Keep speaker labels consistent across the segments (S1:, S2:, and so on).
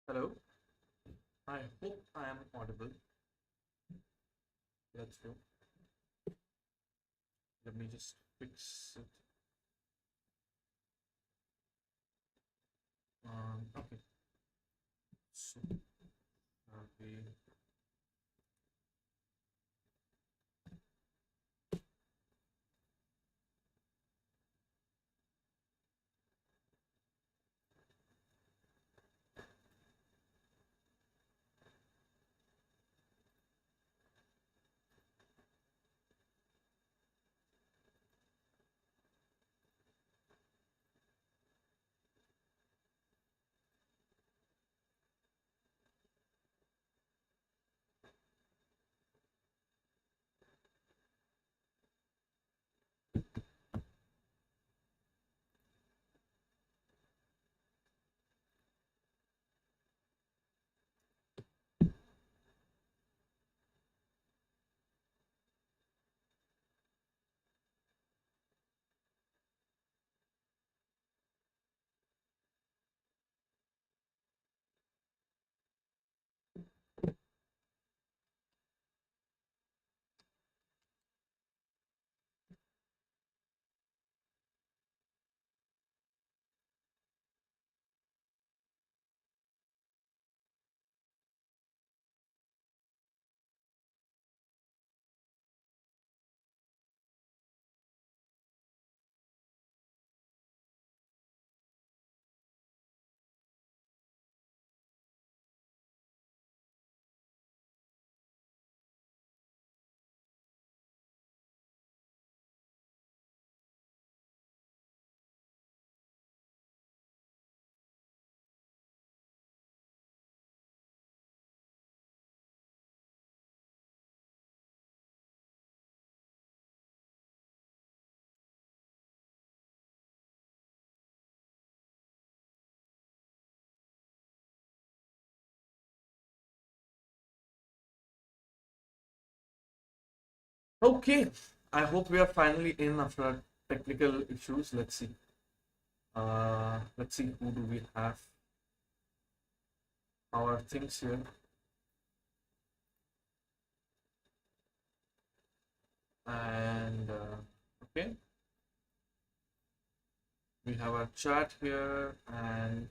S1: Hello, I hope I am audible. Let's go. Let me just fix it. Okay, so we okay. I hope we are finally in after our technical issues. Let's see. Let's see who do we have our things here. And okay, we have our chat here, and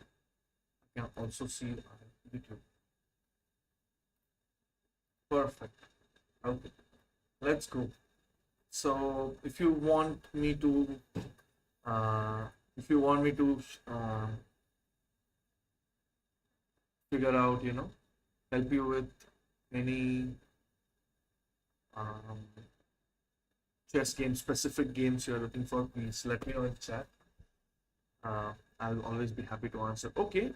S1: I can also see our YouTube. Perfect. Okay, let's go. So uh, if you want me to figure out, help you with any um, chess game, specific games you're looking for, please let me know in chat. I'll always be happy to answer. Okay,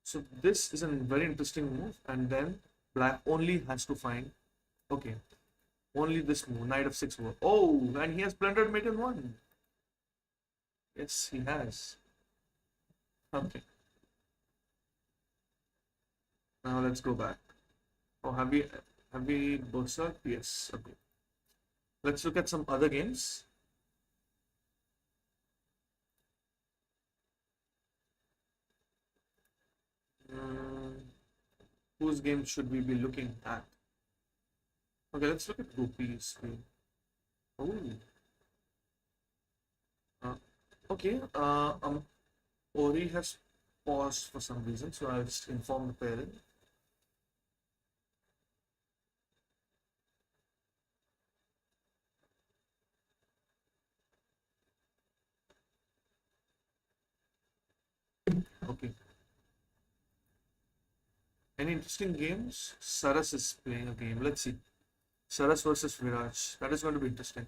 S1: so this is a very interesting move, and then black only has to find. Okay, only this move, knight of 6 over. Oh, and he has blundered mate in 1. Yes, he has. Okay, now let's go back. Oh, have we Berserk? Yes. Okay. Let's look at some other games. Mm, whose game should we be looking at? Okay, let's look at Gopi's game. Oh, uh, okay. Ori has paused for some reason, so I'll just inform the parent. Okay. Any interesting games? Saras is playing a game. Let's see. Saras versus Viraj. That is going to be interesting.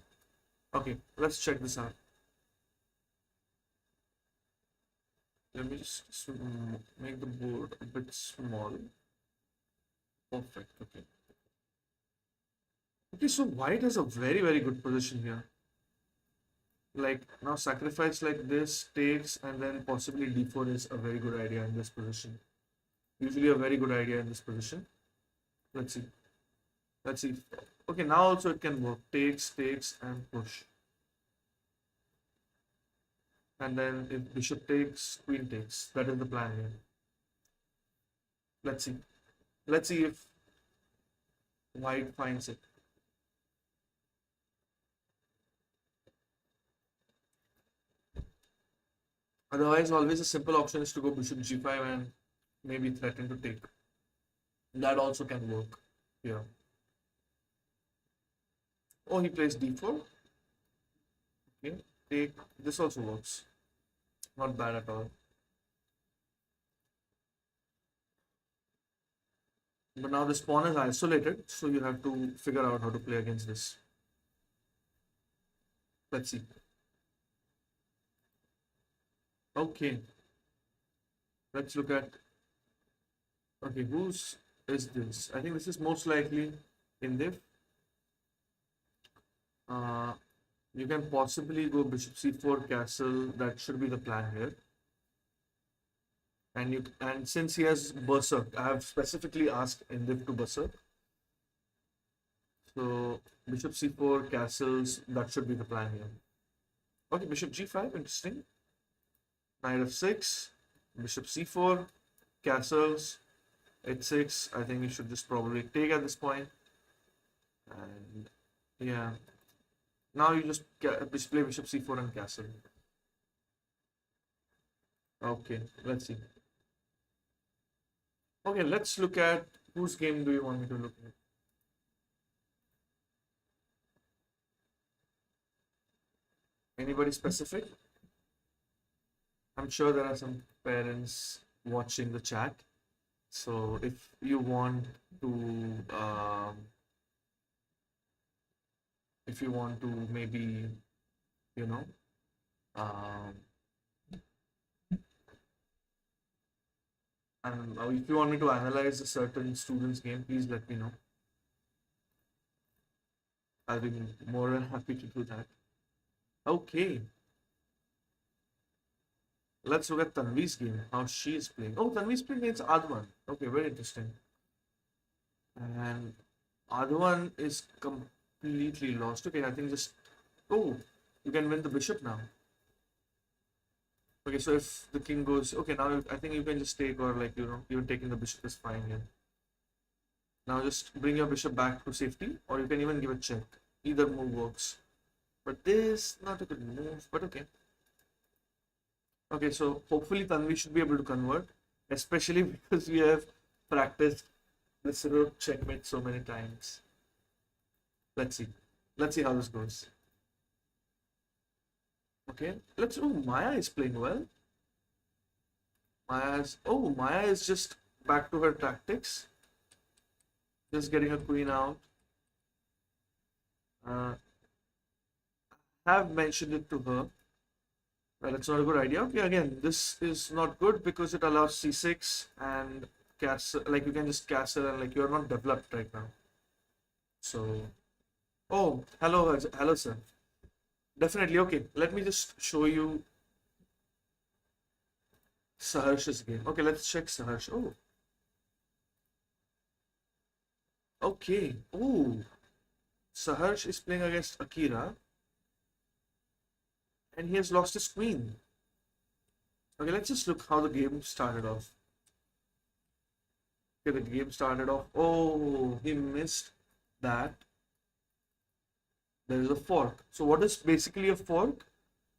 S1: Okay, let's check this out. Let me just make the board a bit small. Perfect. Okay. Okay, so white has a very, very good position here. Like now, sacrifice like this takes, and then possibly d4 is a very good idea in this position. Usually, a very good idea in this position. Let's see. Let's see. Okay, now also it can work. Takes, and push. And then if bishop takes, queen takes. That is the plan here. Let's see. Let's see if white finds it. Otherwise, always a simple option is to go bishop g5 and maybe threaten to take. That also can work here. Oh, he plays d4. Okay, take. This also works. Not bad at all. But now this pawn is isolated, so you have to figure out how to play against this. Let's see. Okay. Let's look at. Okay, whose is this? I think this is most likely Indiv. You can possibly go bishop c4 castle. That should be the plan here. And since he has berserk, I have specifically asked Indiv to berserk. So bishop c4 castles. That should be the plan here. Okay, bishop g5. Interesting. Knight f6. Bishop c4 castles. h6. I think we should just probably take at this point. And yeah. Now you just play bishop c4 and castle. Okay, let's see. Okay, let's look at whose game do you want me to look at? Anybody specific? I'm sure there are some parents watching the chat. So if you want to maybe, you know, and if you want me to analyze a certain student's game, please let me know. I'll be more than happy to do that. Okay. Let's look at Tanvi's game, how she is playing. Oh, Tanvi's playing against Adwan. Okay, very interesting. And Adwan is completely lost. Okay, I think just... Oh, you can win the bishop now. Okay, so if the king goes... Okay, now I think you can just take, or like, you know, even taking the bishop is fine here. Now just bring your bishop back to safety, or you can even give a check. Either move works. But this, not a good move, but okay. Okay, so hopefully Tanvi should be able to convert, especially because we have practiced this rook checkmate so many times. Let's see. Let's see how this goes. Okay, let's. Oh, Maya is playing well. Maya is just back to her tactics. Just getting a queen out. Have mentioned it to her. Well, it's not a good idea. Okay, again, this is not good because it allows c6 and castle. Like you can just castle and like you're not developed right now. So, oh, hello, sir. Definitely. Okay, let me just show you Saharsh's game. Okay, let's check Saharsh. Oh, okay. Oh, Saharsh is playing against Akira. And he has lost his queen. Okay, let's just look how the game started off. Okay, the game started off. Oh, he missed that. There is a fork. So what is basically a fork?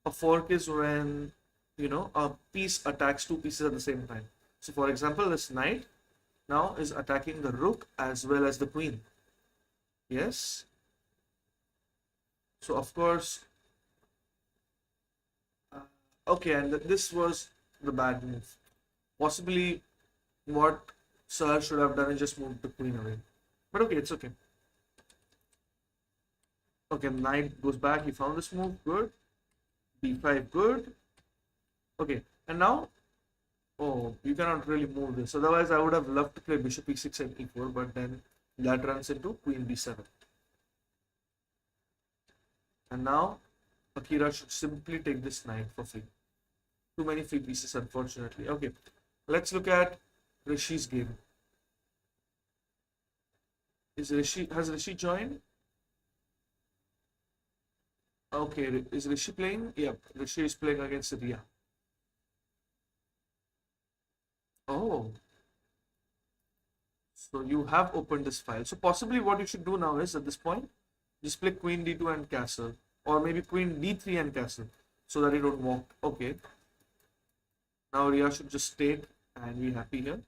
S1: A fork is when, you know, a piece attacks two pieces at the same time. So for example, this knight now is attacking the rook as well as the queen. Yes. So of course, okay, and this was the bad move. Possibly what Sir should have done is just move the queen away. But okay, it's okay. Okay, knight goes back. He found this move. Good. b5, good. Okay, and now, oh, you cannot really move this. Otherwise, I would have loved to play bishop e6 and e4, but then that runs into queen b7. And now, Akira should simply take this knight for free. Too many free pieces, unfortunately. Okay, let's look at Rishi's game. Has Rishi joined? Okay, is Rishi playing? Yeah, Rishi is playing against Ria. Oh, So you have opened this file. So possibly what you should do now is at this point, just play queen d2 and castle, or maybe queen d3 and castle, so that you don't walk. Okay. Now Ria should just take and be happy here.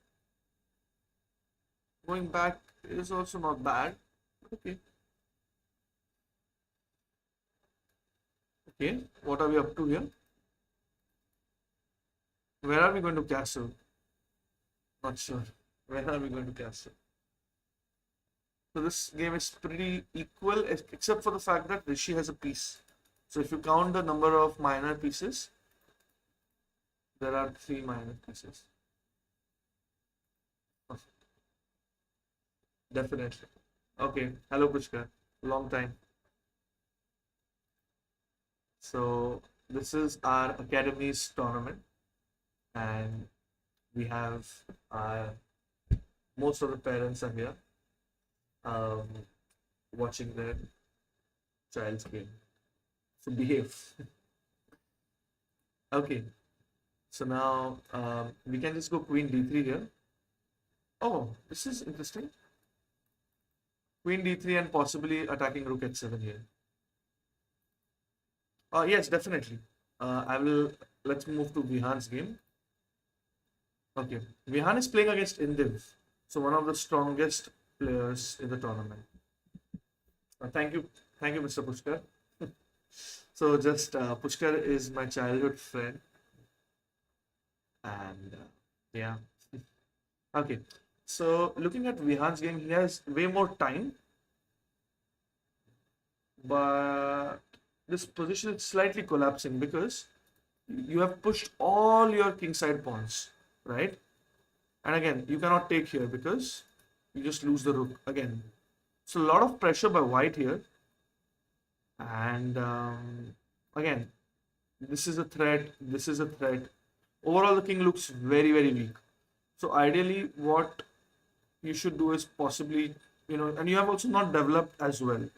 S1: Going back is also not bad. Okay. Okay. What are we up to here? Where are we going to castle? Not sure. Where are we going to castle? So this game is pretty equal, except for the fact that Rishi has a piece. So if you count the number of minor pieces, there are 3 minor pieces. Definitely. Okay. Hello, Pushkar. Long time. So this is our academy's tournament, and we have most of the parents are here, um, watching their child's game. So behave. Okay. So now we can just go queen d3 here. Oh, this is interesting. Queen d3 and possibly attacking rook h7 here. Yes, definitely. I will. Let's move to Vihan's game. Okay, Vihan is playing against Indiv, so one of the strongest players in the tournament. Thank you, Mr. Pushkar. So just Pushkar is my childhood friend, and yeah. Okay, so looking at Vihan's game, he has way more time, but this position is slightly collapsing because you have pushed all your kingside pawns, right? And again, you cannot take here because you just lose the rook again. So a lot of pressure by white here. And again, this is a threat, this is a threat. Overall, the king looks very, very weak. So ideally, what you should do is possibly, and you have also not developed as well.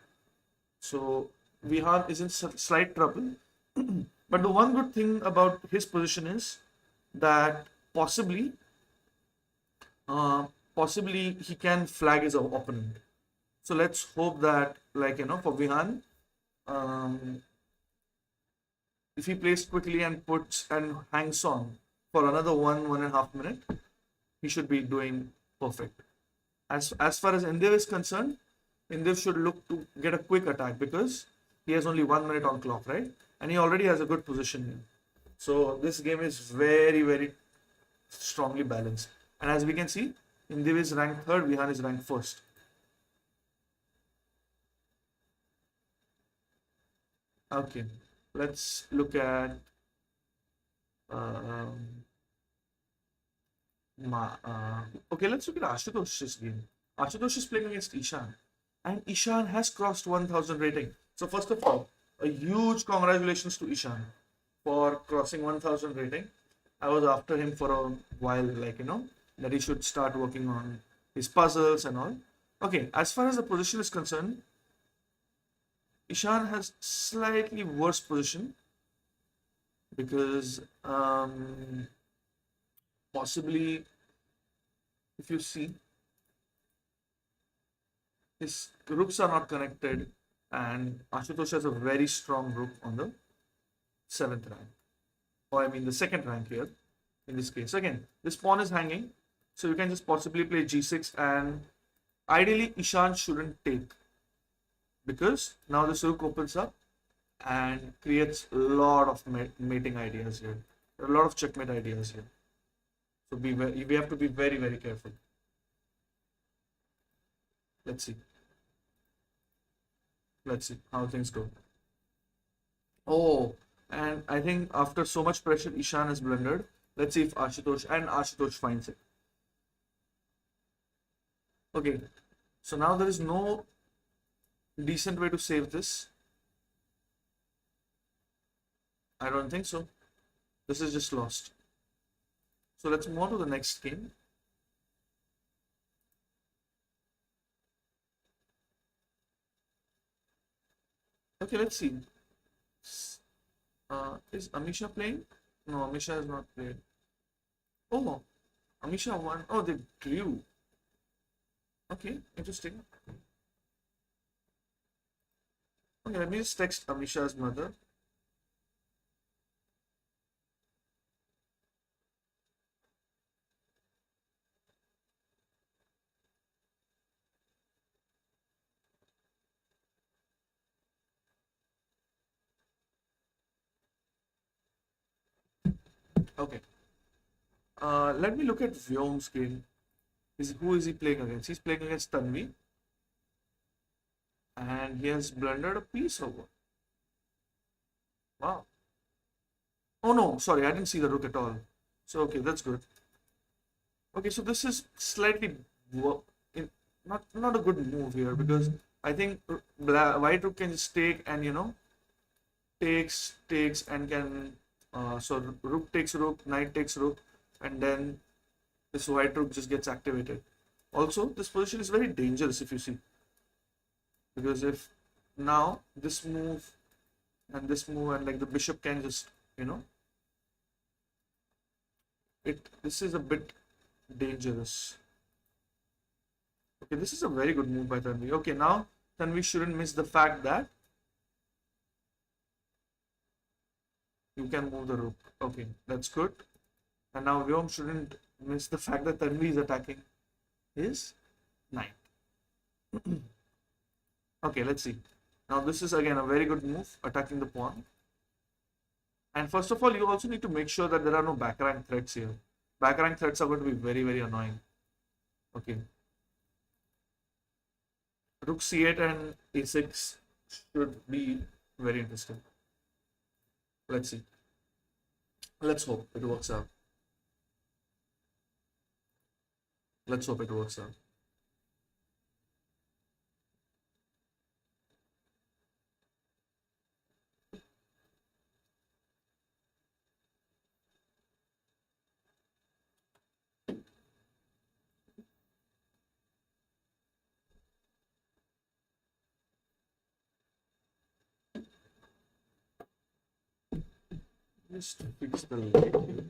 S1: So Vihan is in slight trouble. But the one good thing about his position is that possibly he can flag his opponent. So let's hope that, for Vihan, if he plays quickly and puts and hangs on for another 1.5 minutes, he should be doing perfect. As far as Indiv is concerned, Indiv should look to get a quick attack because he has only 1 minute on clock, right? And he already has a good position here. So this game is very, very strongly balanced. And as we can see, Indiv is ranked 3rd, Vihan is ranked 1st. Okay, let's look at okay, let's look at Ashutosh's game. Ashutosh is playing against Ishan, and Ishan has crossed 1000 rating. So first of all, a huge congratulations to Ishan for crossing 1000 rating. I was after him for a while, that he should start working on his puzzles and all. Okay, as far as the position is concerned, Ishan has slightly worse position because possibly, if you see, his rooks are not connected, and Ashutosh has a very strong rook on the 7th rank, or I mean the 2nd rank here in this case. Again, this pawn is hanging, so you can just possibly play g6, and ideally Ishan shouldn't take because now this rook opens up and creates a lot of mating ideas here. There are a lot of checkmate ideas here. So we have to be very, very careful. Let's see. Let's see how things go. Oh, and I think after so much pressure, Ishan has blundered. Let's see if Ashutosh finds it. Okay, so now there is no decent way to save this. I don't think so. This is just lost. So let's move on to the next game. Okay, let's see. Is Amisha playing? No, Amisha has not played. Oh, Amisha won. Oh, they drew. Okay, interesting. Okay, let me just text Amisha's mother. Okay. Let me look at Vyom's game. Who is he playing against? He's playing against Tanvi, and he has blundered a piece over. Wow. Oh no, sorry, I didn't see the rook at all. So okay, that's good. Okay, so this is slightly in, not a good move here because I think white rook can just take and takes and can so rook takes rook, knight takes rook, and then this white rook just gets activated. Also, this position is very dangerous if you see, because if now this move and like the bishop can just you know this is a bit dangerous. Okay, this is a very good move by Tanvi. Okay, now Tanvi shouldn't miss the fact that you can move the rook. Okay, that's good. And now Vyom shouldn't miss the fact that Tanvi is attacking his knight. Okay, let's see. Now this is again a very good move, attacking the pawn. And first of all, you also need to make sure that there are no back rank threats here. Back rank threats are going to be very, very annoying. Okay. Rook c8 and a6 should be very interesting. Let's see. Let's hope it works out. Let's hope it works out. Just fix the light here.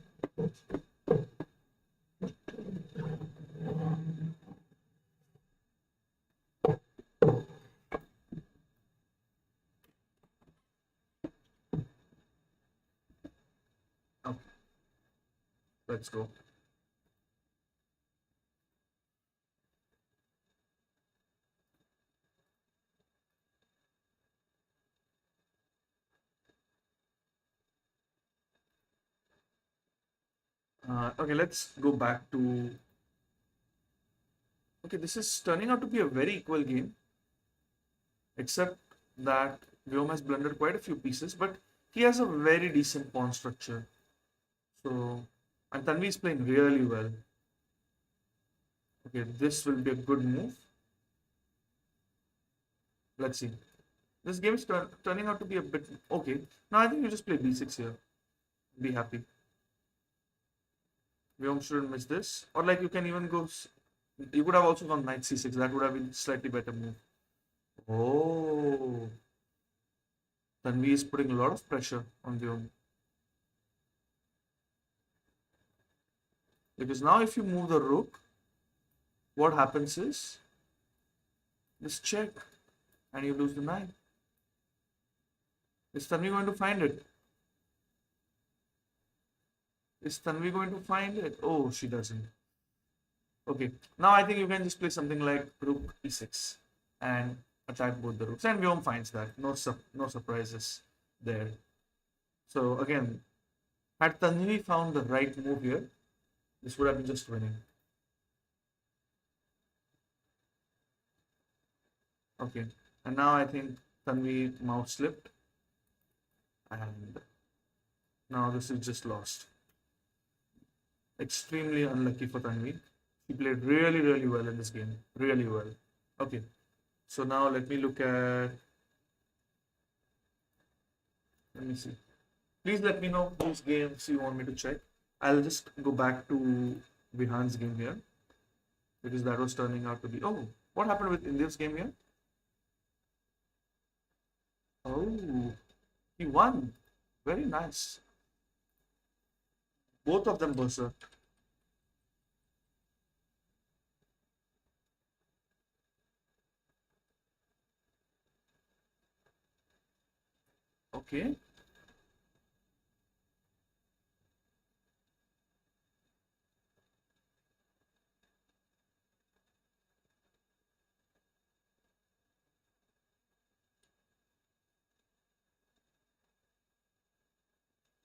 S1: Okay, let's go. Okay, let's go back to. Okay, this is turning out to be a very equal game, except that Vyom has blundered quite a few pieces, but he has a very decent pawn structure. So, and Tanvi is playing really well. Okay, this will be a good move. Let's see. This game is turning out to be a bit okay. Now I think you just play b6 here. Be happy. Vyom shouldn't miss this, or like you can even go. You could have also gone knight c6. That would have been slightly better move. Oh, Tanvi is putting a lot of pressure on Vyom. Because now if you move the rook, what happens is this check and you lose the knight. Is Tanvi going to find it? Is Tanvi going to find it? Oh, she doesn't. Okay, now I think you can just play something like rook e6 and attack both the rooks. And Vyom finds that. No surprises there. So again, had Tanvi found the right move here, this would have been just winning. Okay, and now I think Tanvi mouse slipped, and now this is just lost. Extremely unlucky for Tanvi. He played really, really well in this game. Really well. Okay, so now let me look at. Let me see. Please let me know whose games you want me to check. I'll just go back to Vihan's game here because that was turning out to be. Oh, what happened with India's game here? Oh, he won. Very nice. Both of them berserk. Okay.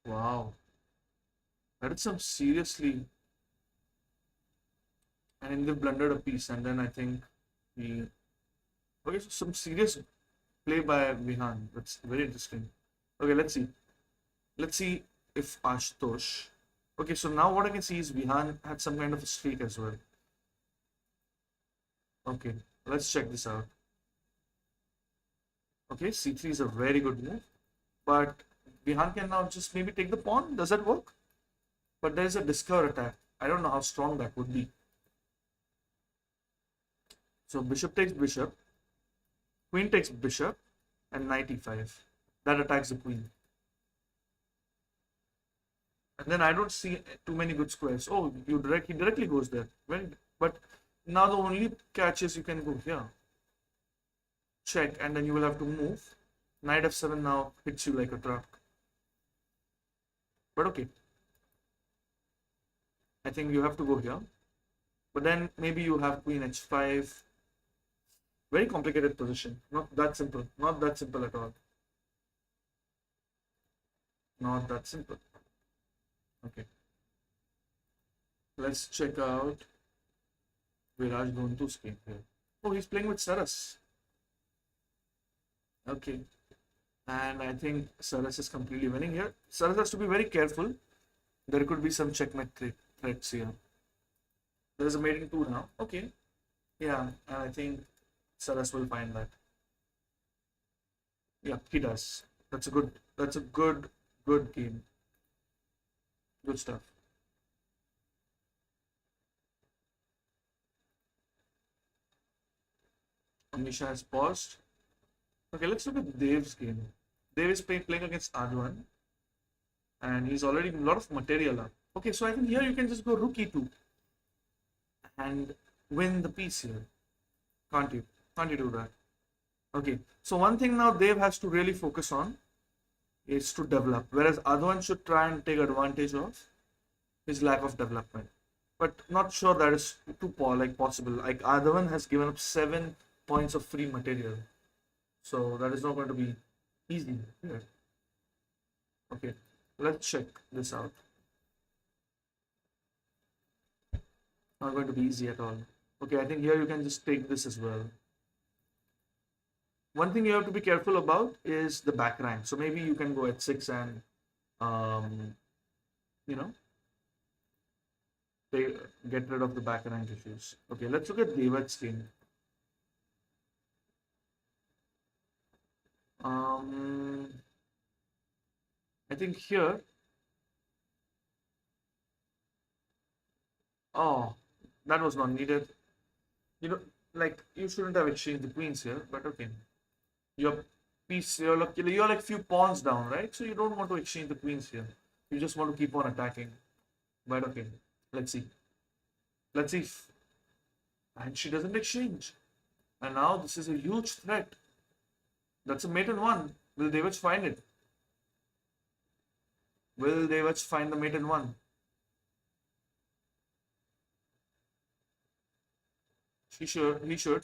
S1: Wow. That is some seriously. And then they blundered a piece, and then I think he. Okay, so some serious play by Vihan. That's very interesting. Okay, let's see. Let's see if Ashutosh. Okay, so now what I can see is Vihan had some kind of a streak as well. Okay, let's check this out. Okay, c3 is a very good move, but Vihan can now just maybe take the pawn. Does that work? But there is a discover attack. I don't know how strong that would be. So bishop takes bishop, queen takes bishop, and knight e5. That attacks the queen. And then I don't see too many good squares. Oh, he directly goes there. But now the only catch is you can go here. Check, and then you will have to move. Knight f7 now hits you like a truck. But okay. I think you have to go here. But then maybe you have queen h5. Very complicated position. Not that simple. Not that simple at all. Not that simple. Okay. Let's check out Viraj Gontu's game here. Oh, he's playing with Saras. Okay. And I think Saras is completely winning here. Saras has to be very careful. There could be some checkmate threats here. There's a mate in 2 now. Okay. Yeah, and I think Saras will find that. Yeah, he does. That's a good game. Good stuff. Amisha has paused. Okay, let's look at Dev's game. Dev is playing against Adwan, and he's already a lot of material up. Okay, so I think here you can just go rook e2 and win the piece here. Can't you? Can't you do that? Okay, so one thing now Dev has to really focus on is to develop, whereas Adwan should try and take advantage of his lack of development. But not sure that is too possible. Like Adwan has given up 7 points of free material, so that is not going to be easy here. Okay, let's check this out. Not going to be easy at all. Okay, I think here you can just take this as well. One thing you have to be careful about is the back rank. So maybe you can go at 6 and you know, get rid of the back rank issues. Okay, let's look at David's game. I think here. Oh, that was not needed. You know, like you shouldn't have exchanged the queens here, but okay. Your piece, you're like few pawns down, right? So you don't want to exchange the queens here. You just want to keep on attacking. But okay, let's see. Let's see. And she doesn't exchange. And now this is a huge threat. That's a mate in 1. Will Devach find it? Will Devach find the mate in 1? He should. He should.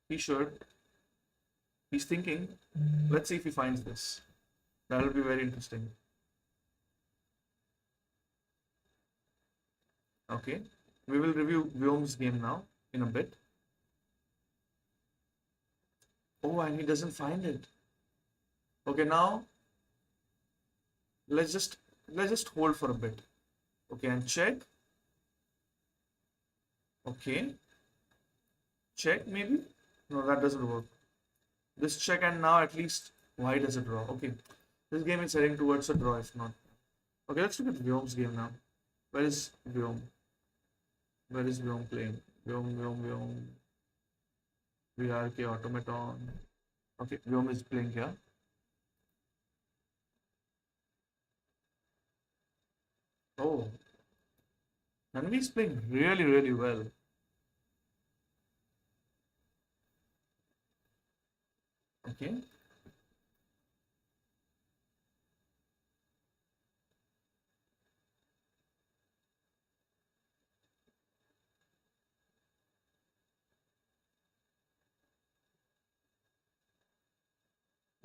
S1: He should. He's thinking. Let's see if he finds this. That will be very interesting. Okay. We will review Vyom's game now in a bit. Oh, and he doesn't find it. Okay, now let's just hold for a bit. Okay, and check. Okay. Check maybe? No, that doesn't work. This check, and now at least white has a draw. Okay. This game is heading towards a draw if not. Okay, let's look at Vyom's game now. Where is Vyom? Where is Vyom playing? Vyom. VRK automaton. Okay, Vyom is playing here. Oh. Nanvi is playing really, really well. Okay.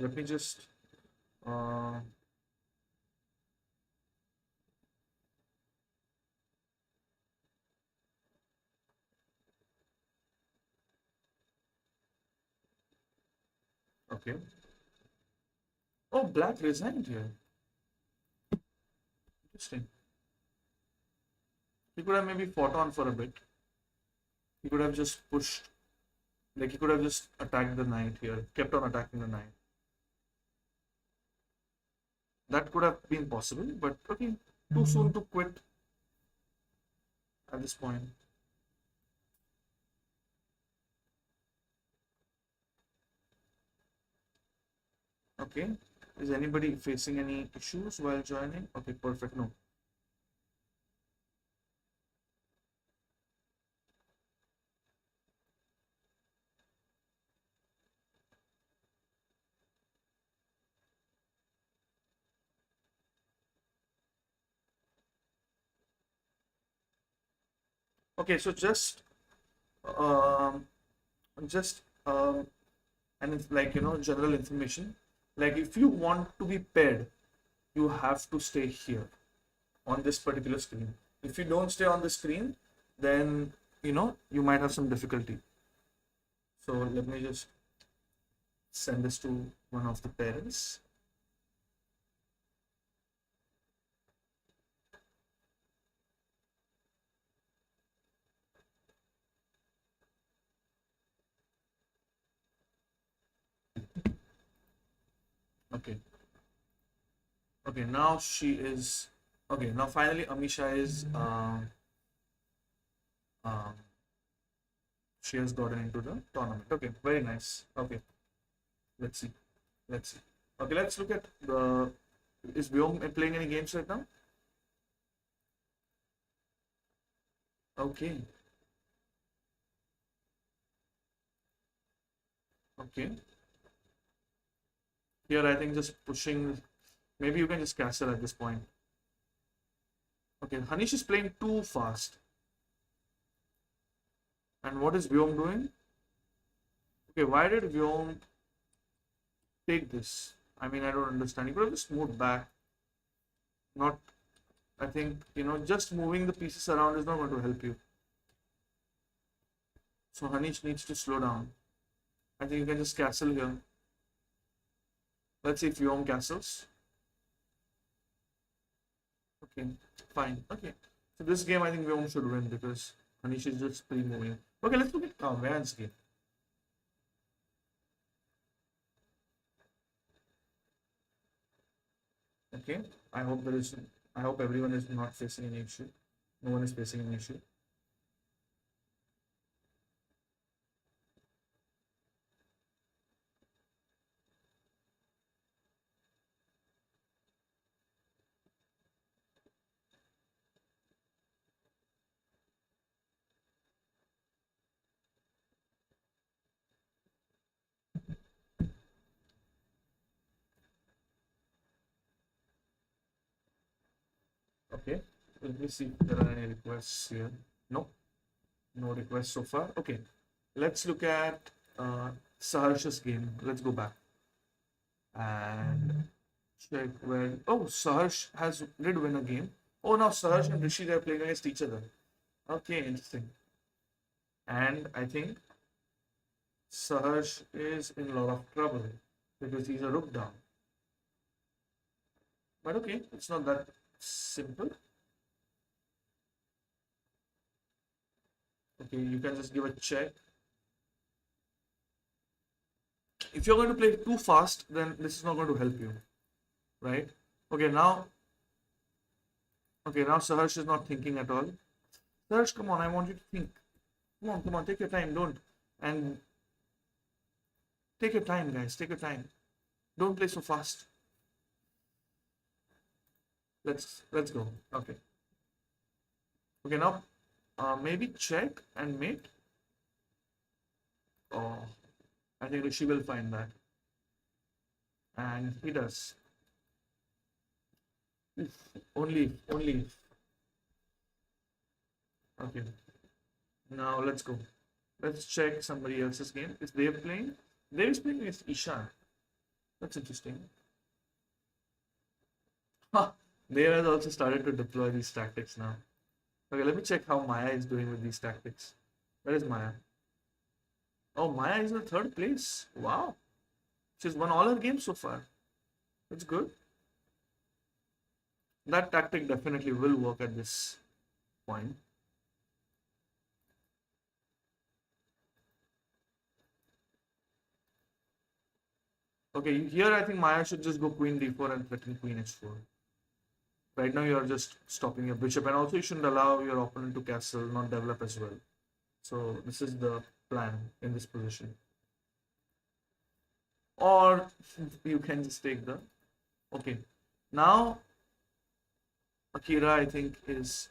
S1: Let me just uh, okay. Oh, black resigned here. Interesting. He could have maybe fought on for a bit. He could have just pushed, like he could have just attacked the knight here, kept on attacking the knight. That could have been possible, but okay, too soon to quit at this point. Okay, is anybody facing any issues while joining? Okay, perfect. No. Okay, so um, just and it's like general information. Like if you want to be paired, you have to stay here on this particular screen. If you don't stay on the screen, then you might have some difficulty. So let me just send this to one of the parents. Okay. Okay, now she is okay. Now finally, Amisha is um, she has gotten into the tournament. Okay, very nice. Okay, let's see. Let's see. Okay, let's look at the. Is Vyom playing any games right now? Okay. Okay. Here, I think just pushing. Maybe you can just castle at this point. Okay, Hanish is playing too fast. And what is Vyom doing? Okay, why did Vyom take this? I mean, I don't understand. He could have just moved back. Not, I think, just moving the pieces around is not going to help you. So Hanish needs to slow down. I think you can just castle here. Let's see if Vyom castles. Okay, fine. Okay. So this game I think Vyom should win because Hanish is just pre-moving. Okay, let's look at Van's game. Okay. I hope everyone is not facing any issue. No one is facing an issue. Okay. Let me see if there are any requests here. No. No requests so far. Okay. Let's look at Saharsh's game. Let's go back and check where. Oh, Saharsh did win a game. Oh, now Saharsh and Rishi are playing against each other. Okay, interesting. And I think Saharsh is in a lot of trouble because he's a rook down. But okay, it's not that simple. Okay, you can just give a check. If you're going to play too fast, then this is not going to help you, right? Okay, now Saharsh is not thinking at all. Saharsh, come on, I want you to think. Come on, take your time, don't. And take your time, guys, take your time. Don't play so fast. Let's go. Okay. Okay, now maybe check and mate. Oh, I think Rishi will find that. And he does. Only. Okay. Now let's go. Let's check somebody else's game. Is Dave playing? Dave is playing against Ishan. That's interesting. Huh. They has also started to deploy these tactics now. Okay, let me check how Maya is doing with these tactics. Where is Maya? Oh, Maya is in the third place. Wow. She's won all her games so far. That's good. That tactic definitely will work at this point. Okay, here I think Maya should just go queen d4 and threaten queen h4. Right now you are just stopping your bishop, and also you shouldn't allow your opponent to castle, not develop as well. So this is the plan in this position. Or you can just take the... Okay, now Akira I think is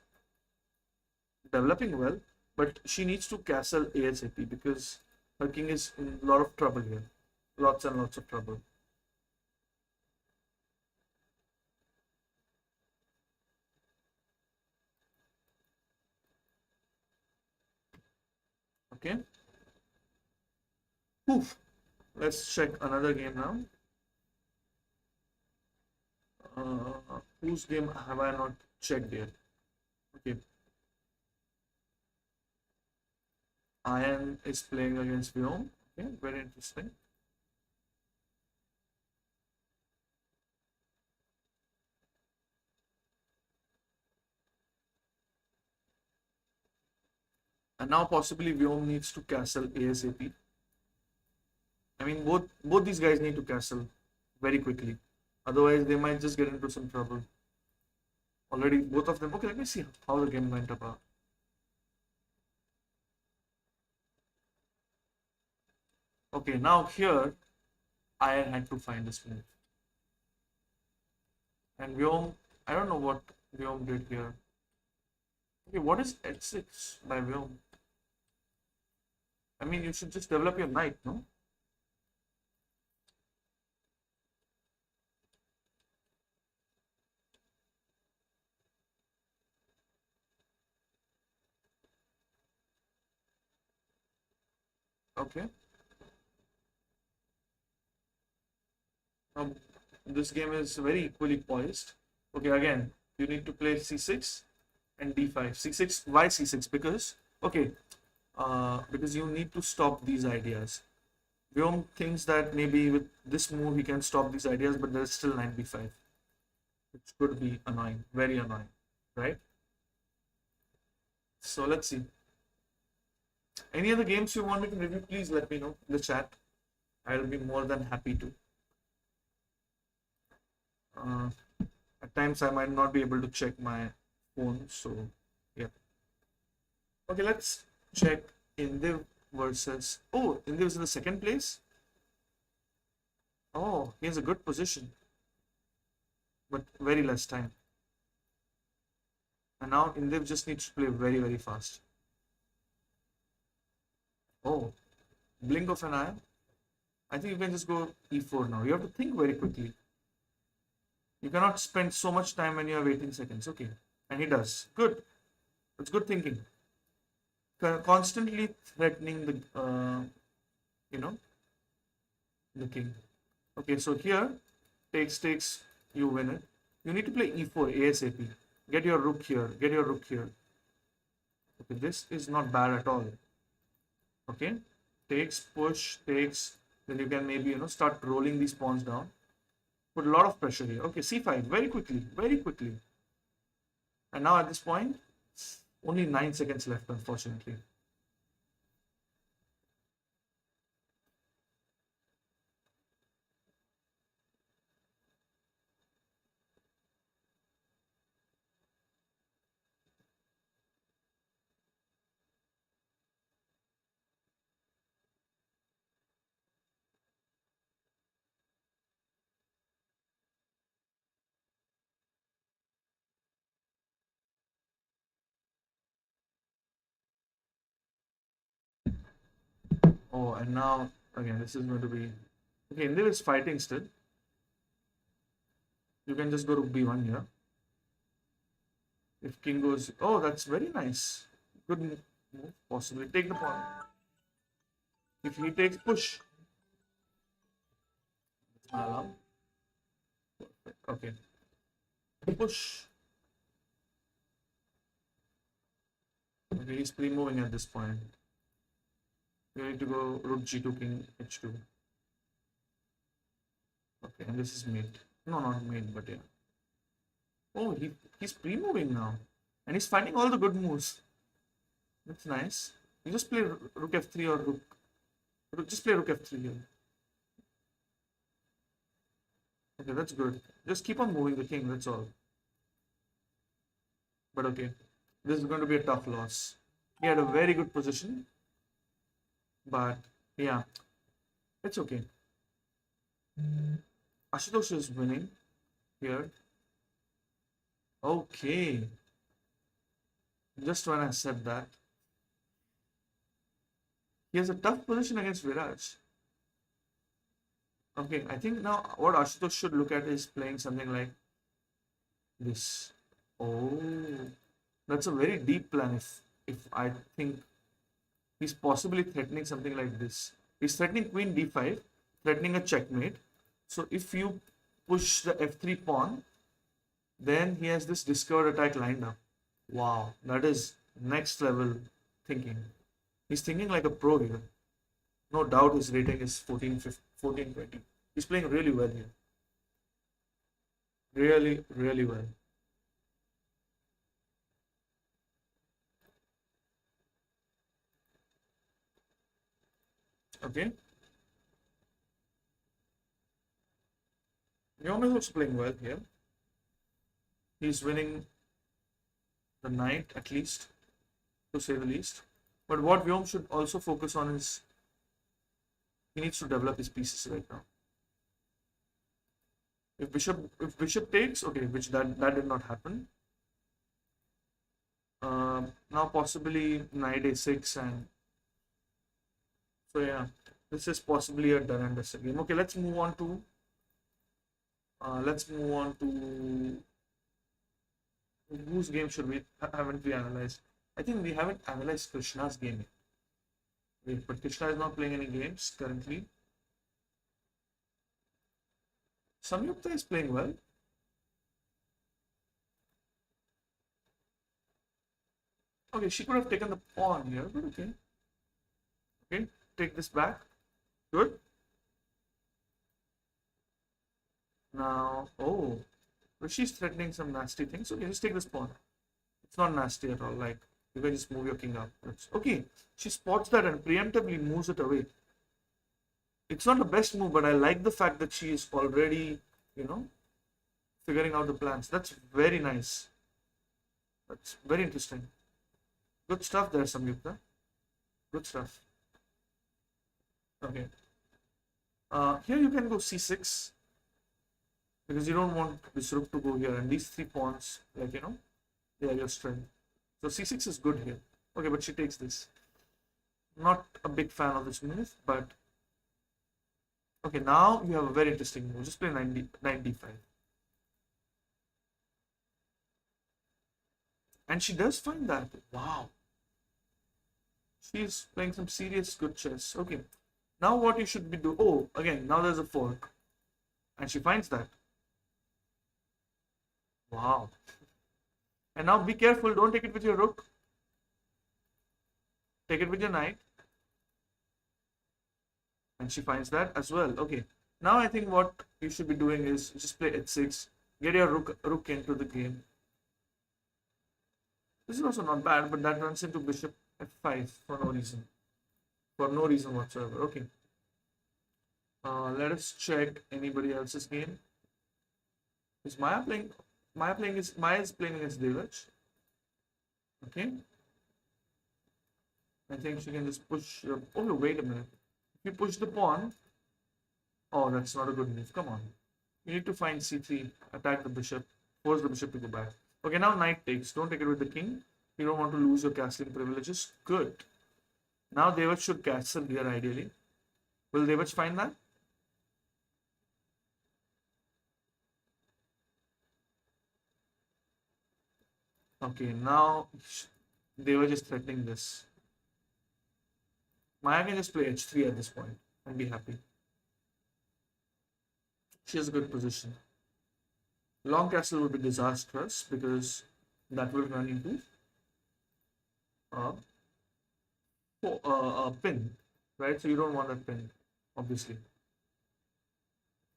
S1: developing well, but she needs to castle ASAP because her king is in a lot of trouble here. Lots and lots of trouble. Okay. Oof. Let's check another game now. Whose game have I not checked yet? Okay. Ian is playing against Vyom. Okay, very interesting. And now possibly Vyom needs to castle ASAP. I mean, both these guys need to castle very quickly. Otherwise, they might just get into some trouble. Already, both of them. Okay, let me see how the game went about. Okay, now here, I had to find this move. And Vyom, I don't know what Vyom did here. Okay, what is h6 by Vyom? I mean, you should just develop your knight, no? Okay. Now, this game is very equally poised. Okay, again, you need to play c6 and d5. c6, why c6? Because, okay, because you need to stop these ideas. Vyom thinks that maybe with this move he can stop these ideas, but there's still knight b5, which could be annoying, very annoying, right? So let's see. Any other games you want me to review, please let me know in the chat. I'll be more than happy to. Uh, at times I might not be able to check my phone, so yeah. Okay, let's check Indiv versus... Oh, Indiv is in the second place. Oh, he has a good position, but very less time. And now Indiv just needs to play very, very fast. Oh, blink of an eye. I think you can just go e4 now. You have to think very quickly. You cannot spend so much time when you have 18 seconds. Okay, and he does. Good. That's good thinking. Constantly threatening the, you know, the king. Okay, so here, takes, you win it. You need to play e4 ASAP. Get your rook here. Get your rook here. Okay, this is not bad at all. Okay, takes, push, takes. Then you can maybe, start rolling these pawns down. Put a lot of pressure here. Okay, c5, very quickly, very quickly. And now at this point, only 9 seconds left, unfortunately. Oh, and now, again, this is going to be... Okay, India is fighting still. You can just go to b1 here. If king goes... Oh, that's very nice. Good move. Possibly take the pawn. If he takes push. Alarm. Okay. Push. Okay, he's pre-moving at this point. You need to go rook g2, king h2. Okay, and this is mate. No, not mate, but yeah. Oh, he's pre-moving now. And he's finding all the good moves. That's nice. You just play rook f3 or just play rook f3 here. Okay, that's good. Just keep on moving the king, that's all. But okay, this is going to be a tough loss. He had a very good position, but yeah, it's okay. Ashutosh is winning here. Okay. Just when I said that. He has a tough position against Viraj. Okay, I think now what Ashutosh should look at is playing something like this. Oh, that's a very deep plan if I think he's possibly threatening something like this. He's threatening queen d5, threatening a checkmate. So if you push the f3 pawn, then he has this discovered attack lined up. Wow, that is next level thinking. He's thinking like a pro here. No doubt his rating is 14, 15, 14, 20. He's playing really well here. Really, really well. Okay. Yom is also playing well here. He's winning the knight at least, to say the least. But what Vyom should also focus on is he needs to develop his pieces right now. If bishop takes, okay, which that did not happen. Now possibly knight a6 and so yeah, this is possibly a done and dusted game. Okay, let's move on to whose game should we haven't we analyzed? I think we haven't analyzed Krishna's game yet. Wait, but Krishna is not playing any games currently. Samyukta is playing well. Okay, she could have taken the pawn here, but okay. Okay, take this back. Good. Now, oh, but she's threatening some nasty things. Okay, just take this pawn. It's not nasty at all. Like, you can just move your king up. That's okay. She spots that and preemptively moves it away. It's not the best move, but I like the fact that she is already, figuring out the plans. That's very nice. That's very interesting. Good stuff there, Samyukta. Good stuff. Okay. Here you can go c6 because you don't want this rook to go here, and these three pawns, like they are your strength. So c6 is good here. Okay, but she takes this. Not a big fan of this move, but okay. Now you have a very interesting move. Just play knight d5, and she does find that. Wow. She's playing some serious good chess. Okay. Now what you should be doing? Oh, again, now there's a fork. And she finds that. Wow. And now be careful. Don't take it with your rook. Take it with your knight. And she finds that as well. Okay. Now I think what you should be doing is just play h6. Get your rook into the game. This is also not bad, but that runs into bishop f5 for no reason. For no reason whatsoever. Okay. Let us check anybody else's game. Is Maya playing? Maya is playing against Devaj. Okay. I think she can just push. Oh no! Wait a minute. If you push the pawn, oh, that's not a good move. Come on. You need to find c3, attack the bishop, force the bishop to go back. Okay, now knight takes. Don't take it with the king. You don't want to lose your castling privileges. Good. Now Devaj should castle here ideally. Will Devaj find that? Okay, now they were just threatening this. Maya can just play h3 at this point and be happy. She has a good position. Long castle would be disastrous because that will run into a, a pin, right? So you don't want a pin, obviously.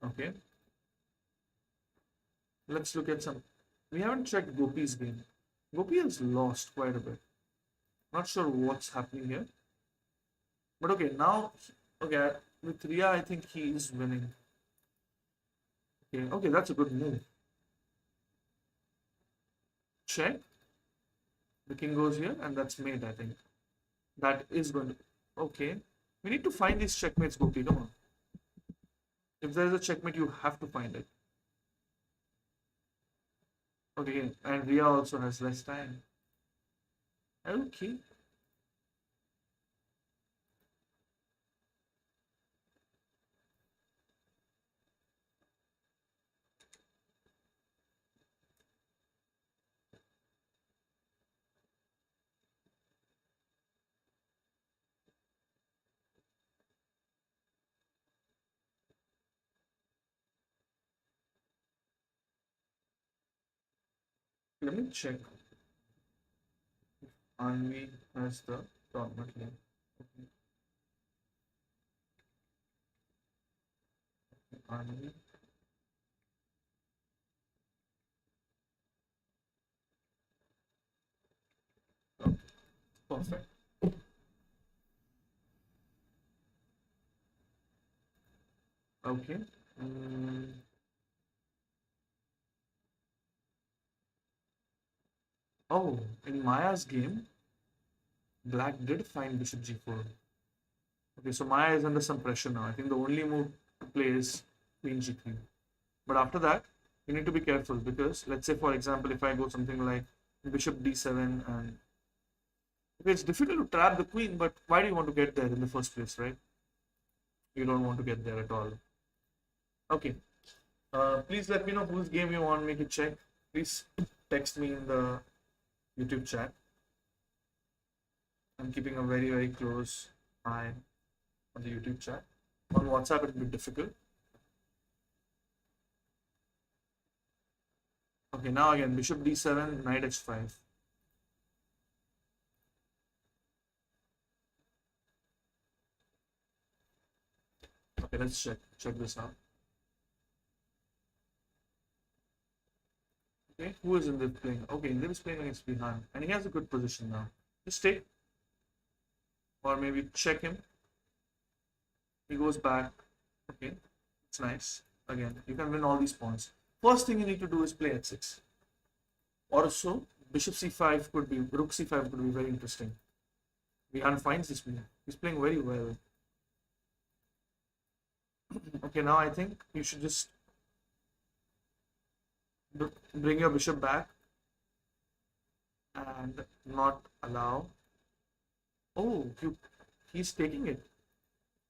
S1: Okay, let's look at some. We haven't checked Gopi's game. Gopi has lost quite a bit. Not sure what's happening here. But okay, now, okay, with Ria, I think he is winning. Okay, okay, that's a good move. Check. The king goes here, and that's mate, I think. That is going to. Okay. We need to find these checkmates, Gopi. Come on. If there is a checkmate, you have to find it. Okay, and Ria also has less time. Okay. Let me check. Anvi has the tournament name. Okay. Anvi. Okay. Perfect. Okay. Mm, oh, in Maya's game, Black did find Bishop G4. Okay, so Maya is under some pressure now. I think the only move to play is Queen G3. But after that, you need to be careful because, let's say, for example, if I go something like Bishop D7 and okay, it's difficult to trap the queen, but why do you want to get there in the first place, right? You don't want to get there at all. Okay. Please let me know whose game you want me to check. Please text me in the YouTube chat. I'm keeping a very, very close eye on the YouTube chat. On WhatsApp, it will be difficult. Okay, now again, Bishop D7, Knight H5. Okay, let's check this out. Okay, who is Indeed playing? Okay, Indeed is playing against Bihan, and he has a good position now. Just stay, or maybe check him. He goes back. Okay, it's nice. Again, you can win all these pawns. First thing you need to do is play h6. Also, Bishop c5 could be, Rook c5 could be very interesting. Bihan finds this move. He's playing very well. Okay, now I think you should just bring your bishop back and not allow. Oh, he's taking it.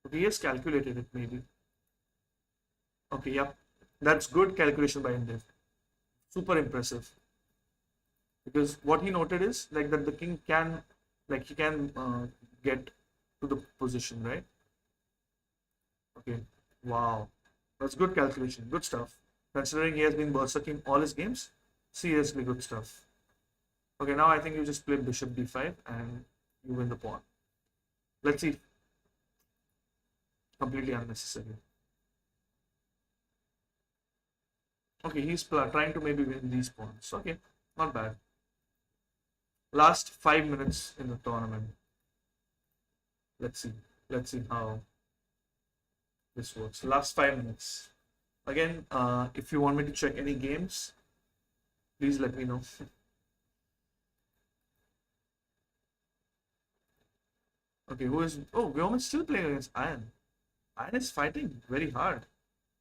S1: Okay, he has calculated it maybe. Okay, yep. That's good calculation by Indev. Super impressive. Because what he noted is like that the king can, like he can get to the position, right? Okay, wow. That's good calculation. Good stuff. Considering he has been berserking all his games, seriously good stuff. Okay, now I think you just play bishop d5 and you win the pawn. Let's see. Completely unnecessary. Okay, he's trying to maybe win these pawns. Okay, not bad. Last 5 minutes in the tournament. Let's see. Let's see how this works. Last 5 minutes. Again, if you want me to check any games, please let me know. Okay, who is... Oh, Vyom is still playing against Iron. Iron is fighting very hard.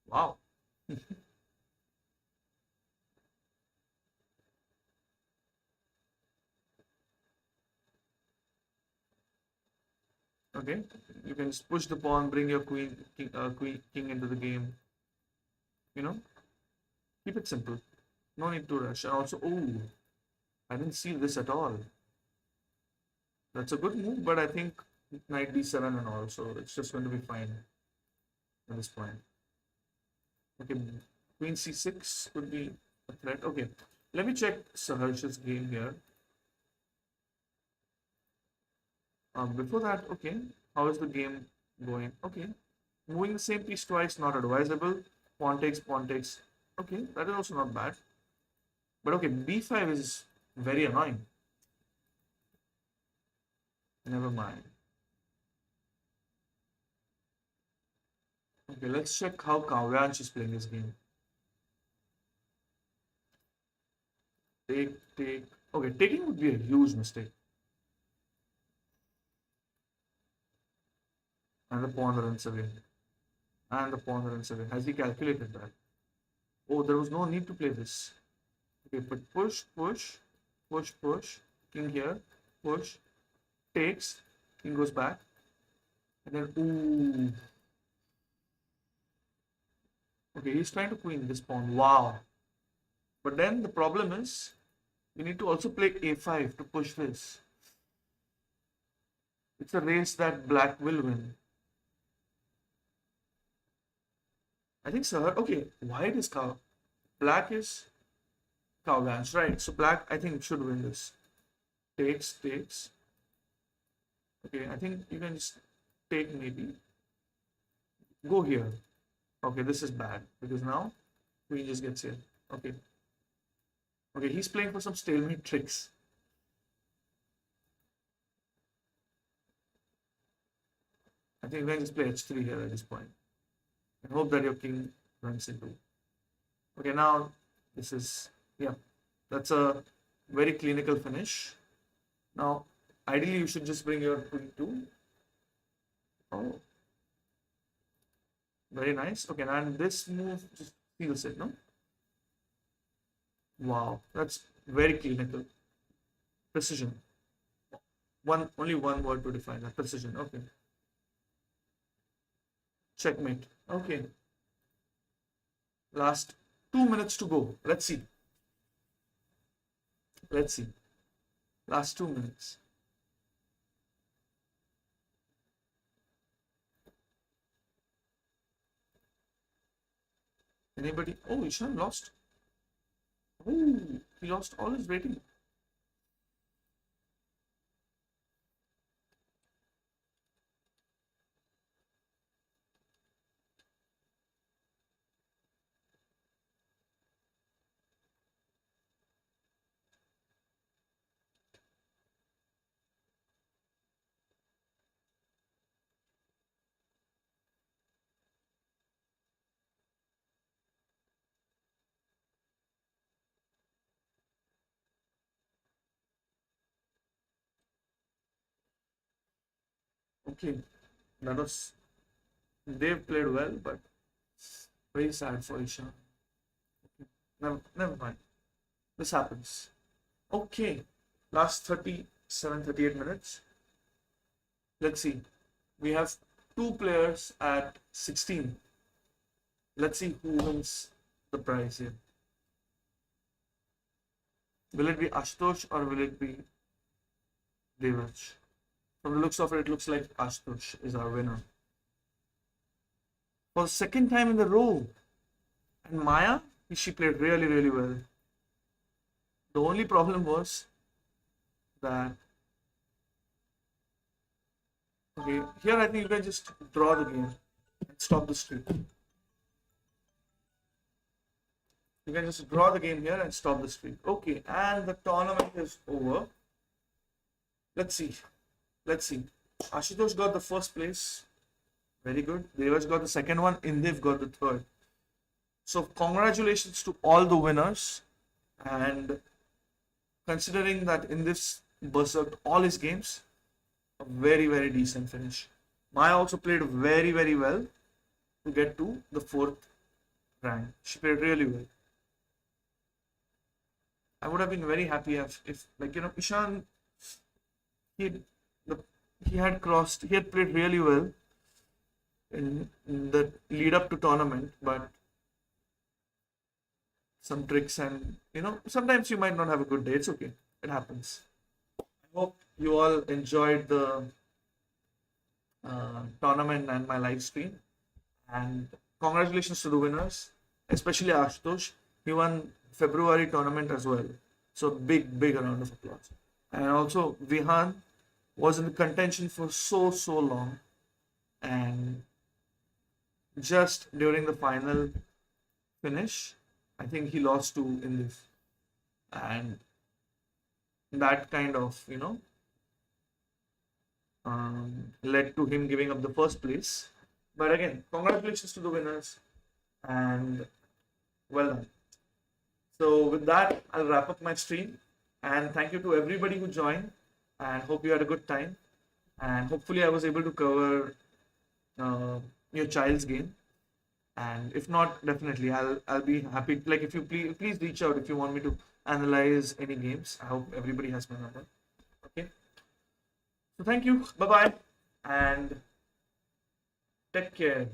S1: Wow. Okay, you can just push the pawn, bring your king into the game. You know, keep it simple. No need to rush. And also, oh, I didn't see this at all. That's a good move, but I think knight d7 and all, so it's just going to be fine at this point. Okay, queen c6 could be a threat. Okay, let me check Saharsh's game here. Before that, okay, how is the game going? Okay, moving the same piece twice, not advisable. Pawn takes, pawn takes. Okay, that is also not bad. But okay, b5 is very annoying. Never mind. Okay, let's check how Kavyansh is playing this game. Take, take. Okay, taking would be a huge mistake. And the pawn runs away. And the pawn runs away. Has he calculated that? Oh, there was no need to play this. Okay, but push, push, push, push. King here, push, takes. King goes back. And then, ooh. Okay, he's trying to queen this pawn. Wow. But then the problem is, we need to also play a5 to push this. It's a race that black will win. I think so. Okay, white is cow. Black is Cowlands, right? So black, I think, should win this. Takes, takes. Okay, I think you can just take maybe. Go here. Okay, this is bad because now queen just gets here. Okay. Okay, he's playing for some stalemate tricks. I think you can just play h3 here at this point. And hope that your king runs into. Okay, now this is, yeah, that's a very clinical finish. Now, ideally, you should just bring your queen to. Oh, very nice. Okay, and this move just seals it, no? Wow, that's very clinical. Precision. Only one word to define that. Precision. Okay. Checkmate. Okay. Last 2 minutes to go. Let's see. Let's see. Last 2 minutes. Anybody? Oh, Ishan lost. Oh, he lost all his rating. Okay, that was. They've played well, but very sad for Ishan. Never mind. This happens. Okay, last 37, 38 minutes. Let's see. We have two players at 16. Let's see who wins the prize here. Will it be Ashutosh or will it be Devansh? From the looks of it, it looks like Ashutosh is our winner. For the second time in a row. And Maya, she played really, really well. The only problem was that. Okay, here I think you can just draw the game and stop the streak. You can just draw the game here and stop the streak. Okay, and the tournament is over. Let's see. Let's see. Ashutosh got the first place. Very good. Devaj got the second one. Indiv got the third. So congratulations to all the winners. And considering that Indiv's berserked all his games, a very, very decent finish. Maya also played very, very well to get to the fourth rank. She played really well. I would have been very happy if like, Ishan, he had played really well in the lead up to tournament, but some tricks and sometimes you might not have a good day. It's okay. It happens. I hope you all enjoyed the tournament and my live stream. And congratulations to the winners. especially Ashutosh. He won February tournament as well. So big round of applause. And also Vihan was in contention for so long, and just during the final finish, I think he lost to in this, and that kind of led to him giving up the first place. But again, congratulations to the winners, and well done. So with that, I'll wrap up my stream, and thank you to everybody who joined, and hope you had a good time, and hopefully I was able to cover your child's game. And if not, definitely I'll be happy. Like, if you please reach out if you want me to analyze any games. I hope everybody has my number. Okay. So thank you. Bye bye, and take care.